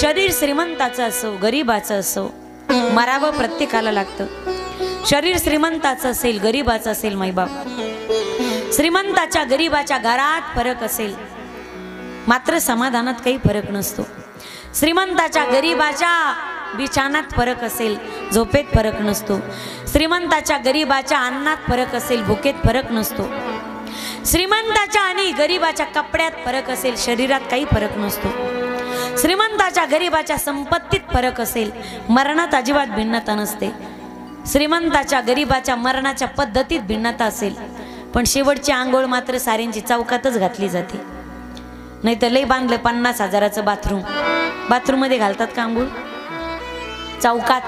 शरीर श्रीमंताचं असो गरीबाचं असो मरावं प्रत्येकाला लागतं. शरीर श्रीमंताचं असेल गरीबाचं असेल माईबाप, श्रीमंताच्या गरीबाच्या घरात फरक असेल मात्र समाधानात काही फरक नसतो. श्रीमंताच्या गरीबाच्या बिछानात फरक असेल झोपेत फरक नसतो. श्रीमंताच्या गरीबाच्या अन्नात फरक असेल भुकेत फरक नसतो. श्रीमंताच्या आणि गरीबाच्या कपड्यात फरक असेल शरीरात काही फरक नसतो. श्रीमंताच्या गरीबाच्या संपत्तीत फरक असेल मरणात अजिबात भिन्नता नसते. श्रीमंताच्या गरीबाच्या मरणाच्या पद्धतीत भिन्नता असेल पण शेवटची आंघोळ मात्र साऱ्यांची चौकातच घातली जाते. नाही तर लय बांधलं 50,000चं बाथरूम, बाथरूम मध्ये घालतात का आंघोळ? चौकात.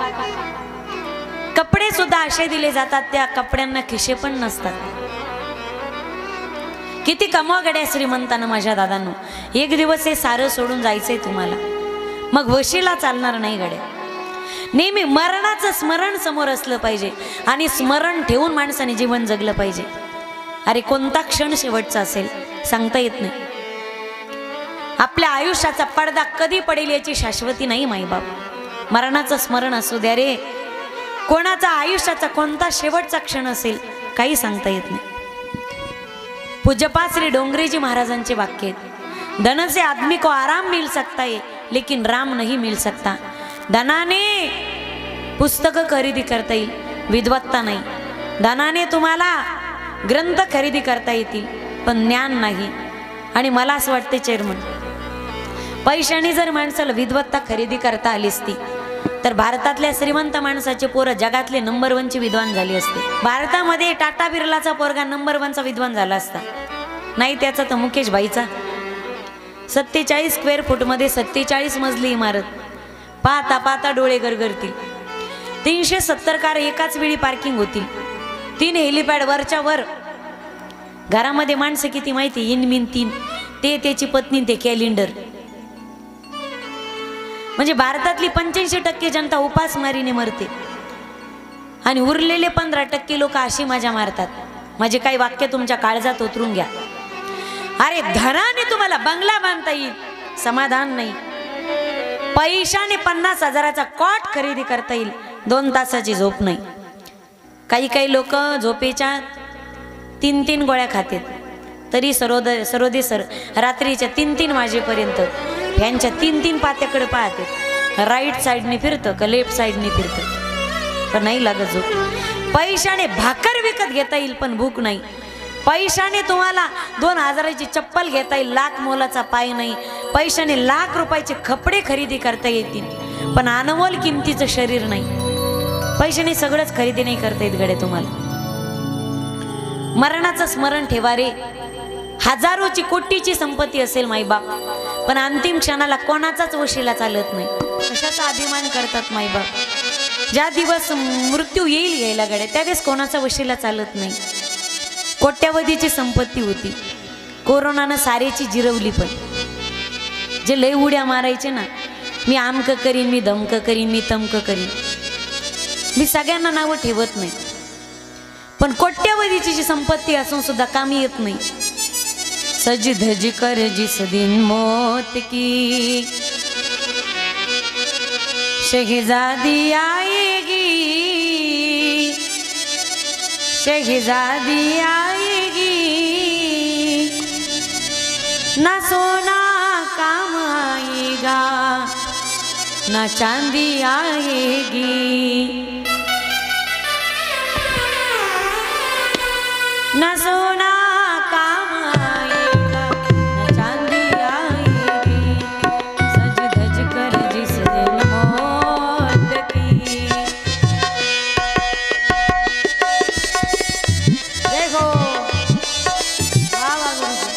कपडे सुद्धा असे दिले जातात त्या कपड्यांना खिशे पण नसतात. किती कमवा गड्या श्रीमंतानं माझ्या दादांनो. एक दिवस हे सारं सोडून जायचंय तुम्हाला, मग वशीला चालणार नाही गड्या. नेहमी मरणाचं स्मरण समोर असलं पाहिजे आणि स्मरण ठेवून माणसाने जीवन जगलं पाहिजे. अरे कोणता क्षण शेवटचा असेल सांगता येत नाही. आपल्या आयुष्याचा पडदा कधी पडेल याची शाश्वती नाही माईबाप. मरणाचं स्मरण असू द्या रे. कोणाचा आयुष्याचा कोणता शेवटचा क्षण असेल काही सांगता येत नाही. पूज्यपाद श्री डोंगरेजी महाराजांचे वाक्य आहेत, धन से आदमी को आराम मिल सकता है लेकिन राम नहीं मिल सकता. धनाने पुस्तक खरेदी करता येईल विद्वत्ता नाही. धनाने तुम्हाला ग्रंथ खरेदी करता येतील पण ज्ञान नाही. आणि मला असं वाटते चेअरमन, पैशाने जर माणसाला विद्वत्ता खरेदी करता आली असती तर भारतातल्या श्रीमंत माणसाचे पोरं जगातले नंबर 1 चे विद्वान झाले असते. भारतामध्ये टाटा बिर्लाचा पोरगा नंबर 1 चा विद्वान झाला असता. नाही त्याचा तर मुकेश भाईचा 47 स्क्वेअर फूट मध्ये 47 मजली इमारत, पाहता पाहता डोळे गरगरतील. 370 कार एकाच वेळी पार्किंग होतील. 3 हेलिपॅड वरच्या वर. घरामध्ये माणसं किती माहिती? इनमिन 3. ते त्याची पत्नी ते कॅलेंडर. म्हणजे भारतातली 85% जनता उपासमारीने मरते आणि उरलेले 15% लोक अशी मजा मारतात. माझे काही वाक्य तुमच्या काळजात उतरून घ्या. अरे धनाने तुम्हाला बंगला बांधता येईल समाधान नाही. पैशाने 50,000चा कॉट खरेदी करता येईल 2 तासाची झोप नाही. काही लोक झोपेच्या 3 गोळ्या खातात तरी सरोदे रात्रीच्या 3 वाजेपर्यंत फॅनच्या 3 पात्याकडे पाहते. राईट साईडने फिरतं का लेफ्ट साईडने फिरतं पण नाही लागत झोप. पैशाने भाकर विकत घेता येईल पण भूक नाही. पैशाने तुम्हाला 2,000ची चप्पल घेता येईल, लाख मोलाचा पाय नाही. पैशाने लाख रुपयाचे कपडे खरेदी करता येतील पण अनमोल किमतीचं शरीर नाही. पैशाने सगळंच खरेदी नाही करता येत गडे तुम्हाला. मरणाचं स्मरण ठेवा रे. हजारोची कोटीची संपत्ती असेल माईबाप पण अंतिम क्षणाला कोणाचाच वशिला चालत नाही. कशाचा अभिमान करतात माईबाप. ज्या दिवस मृत्यू येईल घ्यायला गड्या त्यावेळेस कोणाचा वशिला चालत नाही. कोट्यावधीची संपत्ती होती, कोरोनानं सारेची जिरवली. पण जे लय उड्या मारायचे ना, मी आमक करीन, मी धमक करीन, मी तमक करीन, मी सगळ्यांना नावं ठेवत नाही पण कोट्यावधीची जी संपत्ती असून सुद्धा कामी येत नाही. सज धज कर जिस दिन मौत की शहजादी आएगी, शहजादी आएगी, ना सोना काम आएगा ना चांदी आएगी, ना सोना काम आएगा ना चांदी आएगी. सज धज कर जिस दिन मौत की. देखो वाह वाह गुरुजी.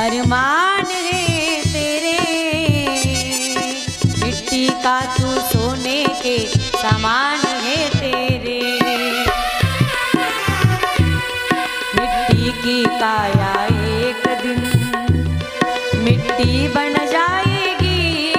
अरमान है तेरे, मिट्टी का तू सोने के समान है तेरे. मिट्टी की काया एक दिन मिट्टी बन जाएगी,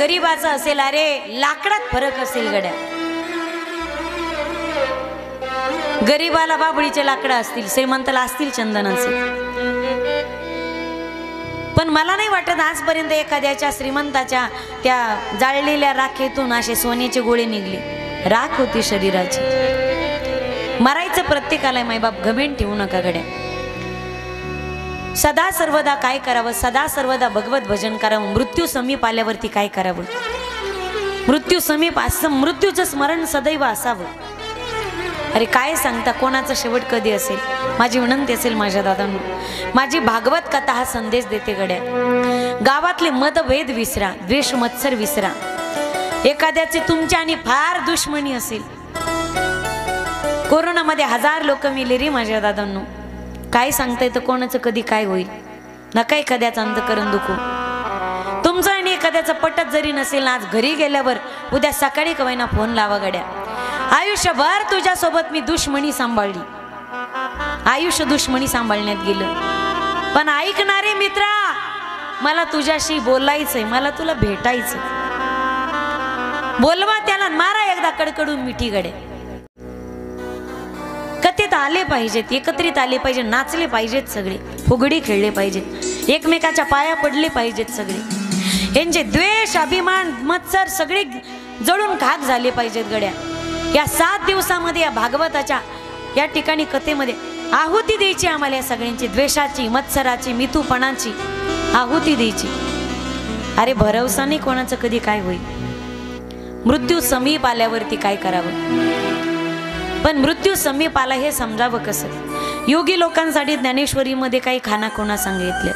गरीबाचं असेल, अरे लाकडात फरक असेल गड्या. गरीबाला बाबळीचे लाकडं असतील, श्रीमंताला असतील चंदनाचे. पण मला नाही वाटत आजपर्यंत एखाद्याच्या श्रीमंताच्या त्या जाळलेल्या राखेतून असे सोन्याचे गोळे निघले. राख होती शरीराची. मरायचं प्रत्येकाला मायबाप, घमेंड ठेवू नका गड्या. सदा सर्वदा काय करावं, सदा सर्वदा भगवत भजन करावं. मृत्यू समीप आल्यावरती काय करावं, मृत्यू समीप मृत्यूचं स्मरण सदैव असावं. अरे काय सांगता, कोणाचा शेवट कधी असेल. माझी विनंती असेल माझ्या दादांनो, माझी भागवत कथा हा संदेश देते गड्या. गावातले मतभेद विसरा, द्वेष मत्सर विसरा. एखाद्याची तुमच्या आणि फार दुश्मनी असेल. कोरोनामध्ये 1000 लोक मेले रे माझ्या दादांनो. काय सांगता येतं कोणाचं कधी काय होईल. नका एखाद्याचं अंतकरण दुखू. तुमचं आणि एखाद्याचं पटत जरी नसेल, आज घरी गेल्यावर उद्या सकाळी कवायना फोन लावा गड्या. आयुष्यभर तुझ्यासोबत मी दुश्मनी सांभाळली, आयुष्य दुश्मनी सांभाळण्यात गेलं. पण ऐकणारे मित्रा, मला तुझ्याशी बोलायचंय, मला तुला भेटायचं. बोलवा त्याला, मारा एकदा कडकडून मिठी गड्या. कथेत आले पाहिजेत, एकत्रित आले पाहिजे, नाचले पाहिजेत सगळे, फुगडी खेळले पाहिजेत, एकमेकाच्या पाया पडले पाहिजेत सगळे. यांचे द्वेष अभिमान मत्सर सगळे जळून खाक झाले पाहिजेत गड्या. या 7 दिवसामध्ये या भागवताच्या या ठिकाणी कथेमध्ये आहुती द्यायची आम्हाला. या सगळ्यांची द्वेषाची, मत्सराची, मिथूपणाची आहुती द्यायची. अरे भरवसा नाही कोणाचं कधी काय होईल. मृत्यू समीप आल्यावरती काय करावं. पण मृत्यू समीप आला हे समजावं कसं. योगी लोकांसाठी ज्ञानेश्वरीमध्ये काही खाना कोणा सांगितलं.